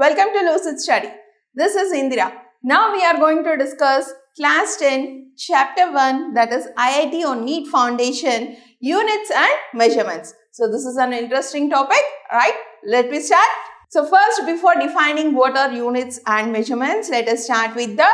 Welcome to Lucid Study. This is Indira. Now we are going to discuss Class 10, Chapter 1, that is IIT on NEET Foundation, Units and Measurements. So this is an interesting topic, right? Let me start. So first, before defining what are units and measurements, let us start with the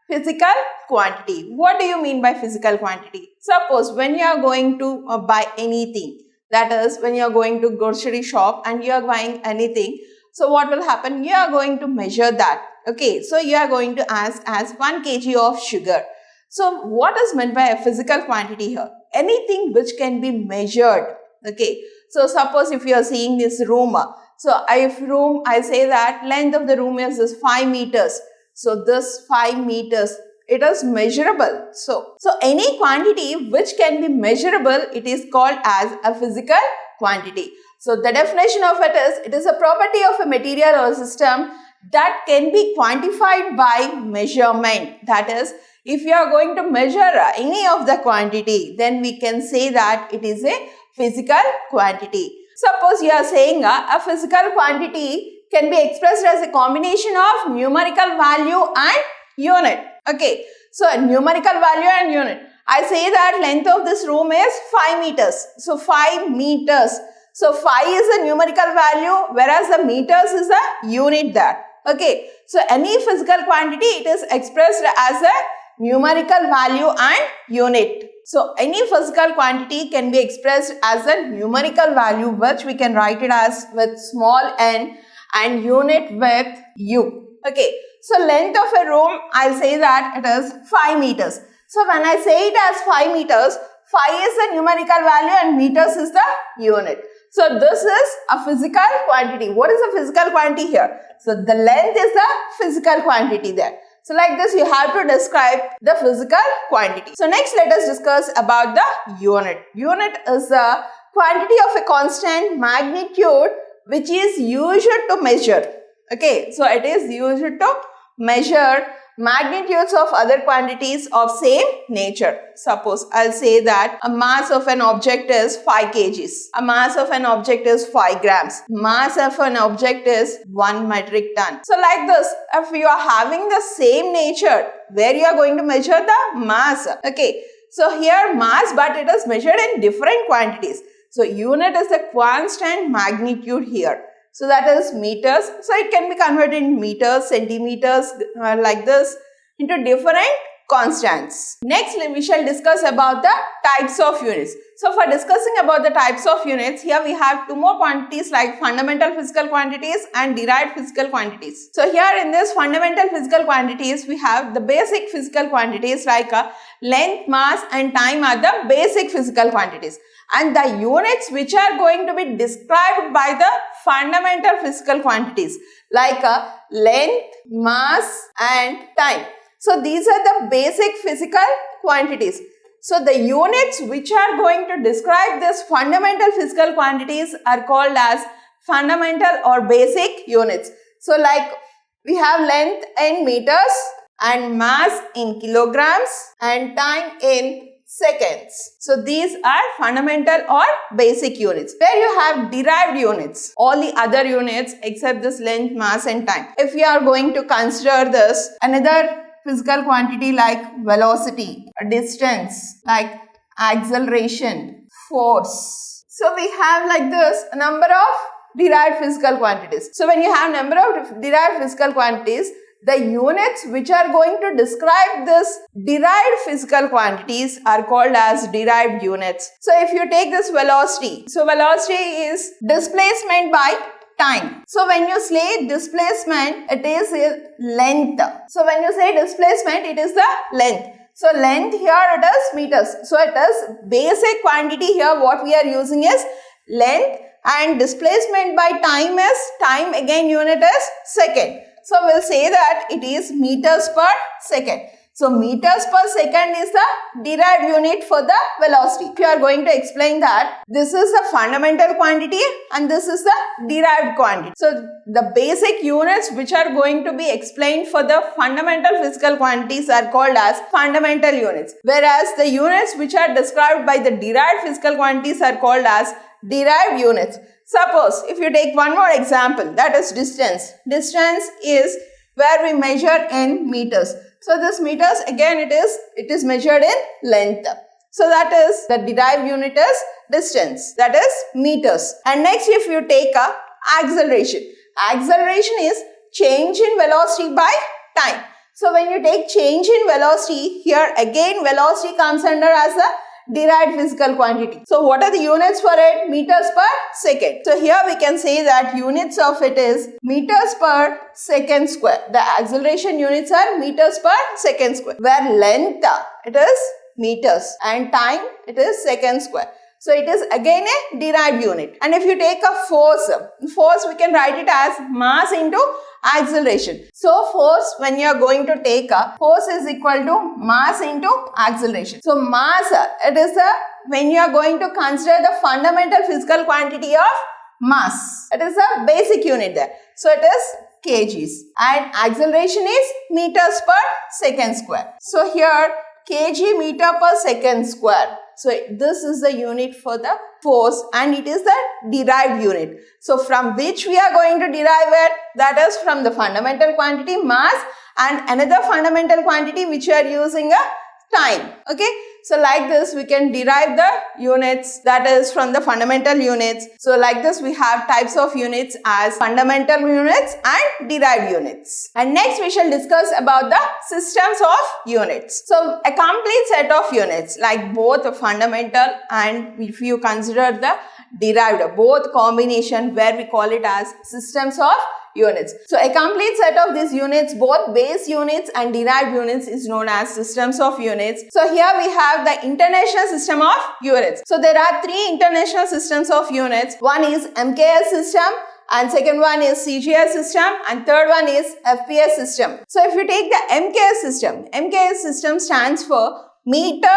physical quantity. What do you mean by physical quantity? Suppose when you are going to buy anything, that is when you are going to grocery shop and you are buying anything, so what will happen? You are going to measure that. Okay, so you are going to ask as 1 kg of sugar. So what is meant by a physical quantity here? Anything which can be measured. Okay, so suppose if you are seeing this room, so if room, I say that length of the room is this 5 meters. So this 5 meters, it is measurable. So any quantity which can be measurable, it is called as a physical quantity. So the definition of it is a property of a material or system that can be quantified by measurement. That is, if you are going to measure any of the quantity, then we can say that it is a physical quantity. Suppose you are saying a physical quantity can be expressed as a combination of numerical value and unit. Okay, so numerical value and unit. I say that length of this room is 5 meters. So 5 meters. So 5 is a numerical value, whereas the meters is a unit there. Okay, so any physical quantity, it is expressed as a numerical value and unit. So any physical quantity can be expressed as a numerical value, which we can write it as with small n and unit with u. Okay, so length of a room, I'll say that it is 5 meters. So when I say it as 5 meters, 5 is the numerical value and meters is the unit. So this is a physical quantity. What is a physical quantity here? So the length is the physical quantity there. So like this, you have to describe the physical quantity. So next, let us discuss about the unit. Unit is the quantity of a constant magnitude which is used to measure. Okay, so it is used to measure magnitudes of other quantities of same nature. Suppose I'll say that a mass of an object is 5 kgs. A mass of an object is 5 grams. Mass of an object is 1 metric ton. So like this, if you are having the same nature, where you are going to measure the mass. Okay, so here mass, but it is measured in different quantities. So unit is the constant magnitude here. So that is meters. So it can be converted in meters, centimeters, like this, into different constants. Next, we shall discuss about the types of units. So for discussing about the types of units, here we have 2 more quantities like fundamental physical quantities and derived physical quantities. So here in this fundamental physical quantities, we have the basic physical quantities like length, mass and time are the basic physical quantities. And the units which are going to be described by the fundamental physical quantities like length, mass and time. So these are the basic physical quantities. So the units which are going to describe this fundamental physical quantities are called as fundamental or basic units. So like we have length in meters and mass in kilograms and time in seconds. So these are fundamental or basic units. Where you have derived units, all the other units except this length, mass and time. If we are going to consider this, another physical quantity like velocity, distance, like acceleration, force. So we have like this a number of derived physical quantities. So when you have number of derived physical quantities, the units which are going to describe this derived physical quantities are called as derived units. So if you take this velocity, so velocity is displacement by time. So when you say displacement, it is length. So when you say displacement, it is the length. So length here it is meters. So it is basic quantity here. What we are using is length and displacement by time is time, again unit is second. So we'll say that it is meters per second. So meters per second is the derived unit for the velocity. If you are going to explain that this is the fundamental quantity and this is the derived quantity. So the basic units which are going to be explained for the fundamental physical quantities are called as fundamental units. Whereas the units which are described by the derived physical quantities are called as derived units. Suppose if you take one more example, that is distance. Distance is where we measure in meters. So this meters, again it is measured in length. So that is, the derived unit is distance, that is meters. And next, if you take a acceleration. Acceleration is change in velocity by time. So when you take change in velocity, here again velocity comes under as a derived physical quantity. So what are the units for it? Meters per second. So here we can say that units of it is meters per second square. The acceleration units are meters per second square, where length it is meters and time it is second square. So it is again a derived unit. And if you take a force we can write it as mass into acceleration. So force, when you are going to take a force, is equal to mass into acceleration. So mass, it is when you are going to consider the fundamental physical quantity of mass. It is a basic unit there. So it is kgs. And acceleration is meters per second square. So here kg meter per second square. So this is the unit for the force and it is the derived unit. So from which we are going to derive it? That is from the fundamental quantity mass and another fundamental quantity which we are using a time. Okay. So like this we can derive the units, that is from the fundamental units. So like this we have types of units as fundamental units and derived units. And next we shall discuss about the systems of units. So a complete set of units like both the fundamental and if you consider the derived, both combination, where we call it as systems of units. So a complete set of these units, both base units and derived units, is known as systems of units. So here we have the international system of units. So there are three international systems of units. One is MKS system and second one is CGS system and third one is FPS system. So if you take the MKS system stands for meter,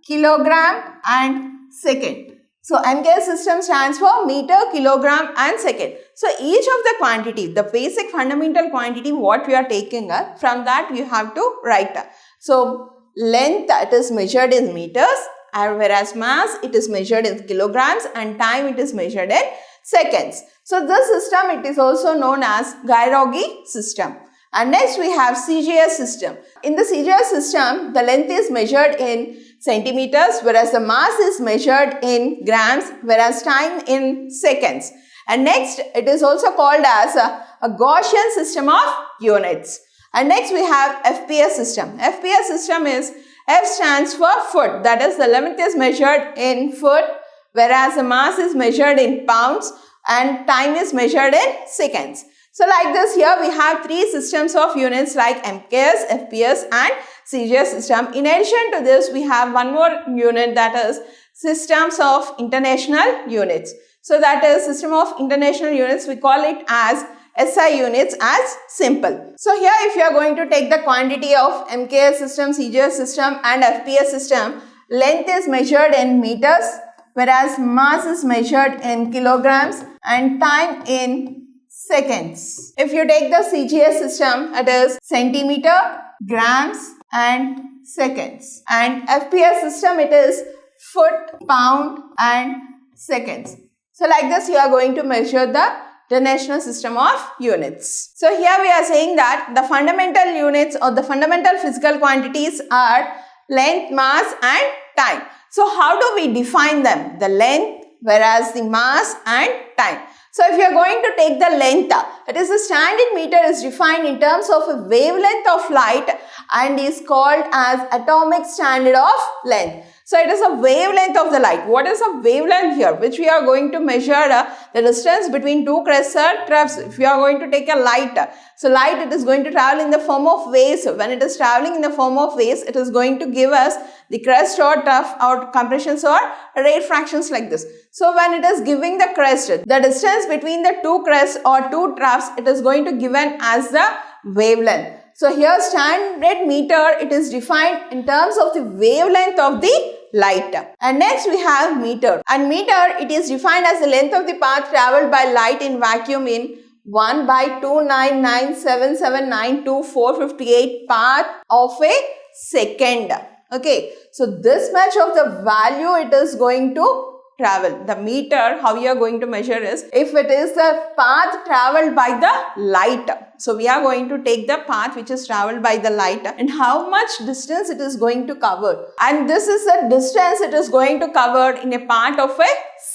kilogram and second. So MKS system stands for meter, kilogram and second. So each of the quantity, the basic fundamental quantity what we are taking up, from that we have to write. So length, it is measured in meters, and whereas mass it is measured in kilograms and time it is measured in seconds. So this system, it is also known as Geirogi system. And next we have CGS system. In the CGS system, the length is measured in centimeters, whereas the mass is measured in grams, whereas time in seconds. And next, it is also called as a Gaussian system of units. And next we have FPS system. FPS system is, F stands for foot, that is the length is measured in foot, whereas the mass is measured in pounds and time is measured in seconds. So like this, here we have three systems of units like MKS, FPS and CGS system. In addition to this, we have one more unit, that is systems of international units. So that is system of international units, we call it as SI units as simple. So here if you are going to take the quantity of MKS system, CGS system and FPS system, length is measured in meters, whereas mass is measured in kilograms and time in seconds. If you take the CGS system, it is centimeter, grams and seconds. And FPS system, it is foot, pound and seconds. So like this you are going to measure the international system of units. So here we are saying that the fundamental units or the fundamental physical quantities are length, mass and time. So how do we define them? The length, whereas the mass and time. So if you are going to take the length, it is the standard meter is defined in terms of a wavelength of light and is called as atomic standard of length. So it is a wavelength of the light. What is a wavelength here? Which we are going to measure the distance between two crests or troughs. If you are going to take a light, so light, it is going to travel in the form of waves. When it is traveling in the form of waves, it is going to give us the crest or trough or compressions or rate fractions like this. So when it is giving the crest, the distance between the two crests or two troughs, it is going to given as the wavelength. So here standard meter, it is defined in terms of the wavelength of the light. And next we have meter. And meter, it is defined as the length of the path travelled by light in vacuum in 1 by 2997792 path of a second. Okay. So this much of the value it is going to travel. The meter, how you are going to measure is if it is the path traveled by the light. So we are going to take the path which is traveled by the light and how much distance it is going to cover. And this is the distance it is going to cover in a part of a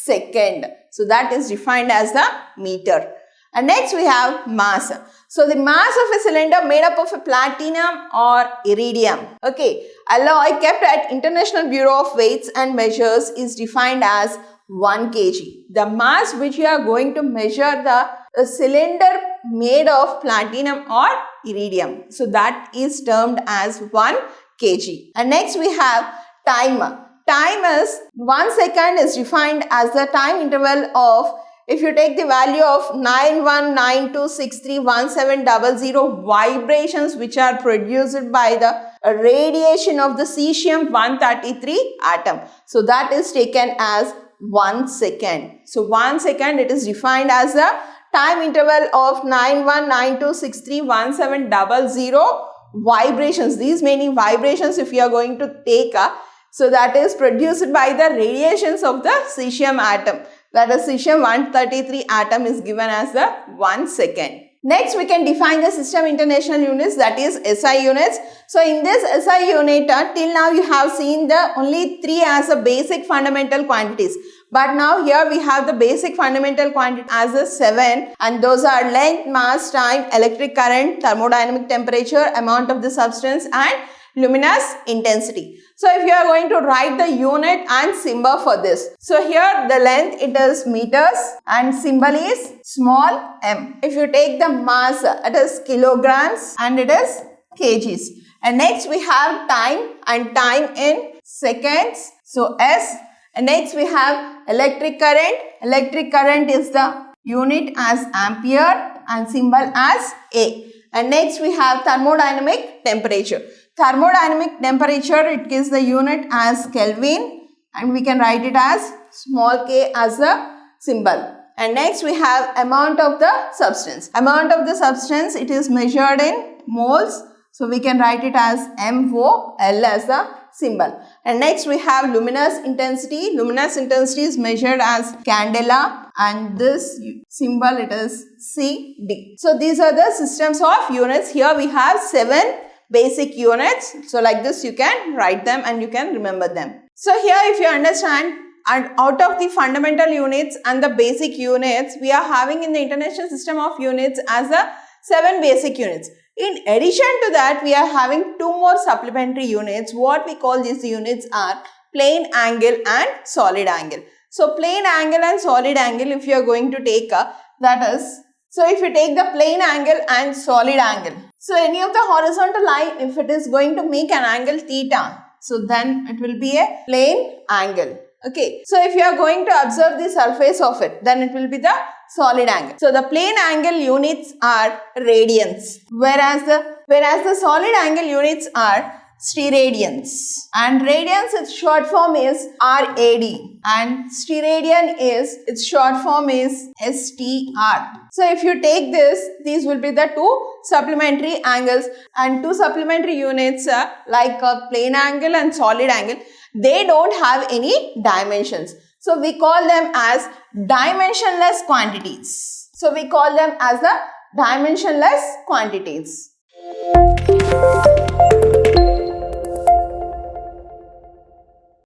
second. So that is defined as the meter. And next we have mass. So the mass of a cylinder made up of a platinum or iridium. Okay, alloy kept at International Bureau of Weights and Measures is defined as 1 kg. The mass which you are going to measure the cylinder made of platinum or iridium. So that is termed as 1 kg. And next we have time. Time is 1 second is defined as the time interval of, if you take the value of 9192631700 vibrations which are produced by the radiation of the cesium-133 atom. So that is taken as 1 second. So 1 second it is defined as the time interval of 9192631700 vibrations. These many vibrations if you are going to take, so that is produced by the radiations of the cesium atom. That is cesium-133 atom is given as the 1 second. Next we can define the system international units, that is SI units. So in this SI unit till now you have seen the only 3 as a basic fundamental quantities. But now here we have the basic fundamental quantity as a 7 and those are length, mass, time, electric current, thermodynamic temperature, amount of the substance and luminous intensity. So if you are going to write the unit and symbol for this. So here the length it is meters and symbol is small m. If you take the mass it is kilograms and it is kgs. And next we have time and time in seconds. So S. And next we have electric current. Electric current is the unit as ampere and symbol as A. And next we have thermodynamic temperature. Thermodynamic temperature, it is the unit as Kelvin and we can write it as small k as a symbol. And next we have amount of the substance. Amount of the substance, it is measured in moles. So we can write it as MOL as the symbol. And next we have luminous intensity. Luminous intensity is measured as candela and this symbol it is CD. So these are the systems of units. Here we have 7 basic units. So like this you can write them and you can remember them. So here if you understand, and out of the fundamental units and the basic units, we are having in the international system of units as a 7 basic units. In addition to that, we are having 2 more supplementary units. What we call these units are plane angle and solid angle. So plane angle and solid angle if you are going to take, that is, so if you take the plane angle and solid angle. So any of the horizontal line, if it is going to make an angle theta, so then it will be a plane angle. Okay. So if you are going to observe the surface of it, then it will be the solid angle. So the plane angle units are radians, whereas the solid angle units are steradians. And radians, its short form is RAD, and steradian is, its short form is STR. So if you take this, these will be the 2 supplementary angles, and 2 supplementary units like a plane angle and solid angle, they don't have any dimensions. So we call them as dimensionless quantities. So we call them as the dimensionless quantities.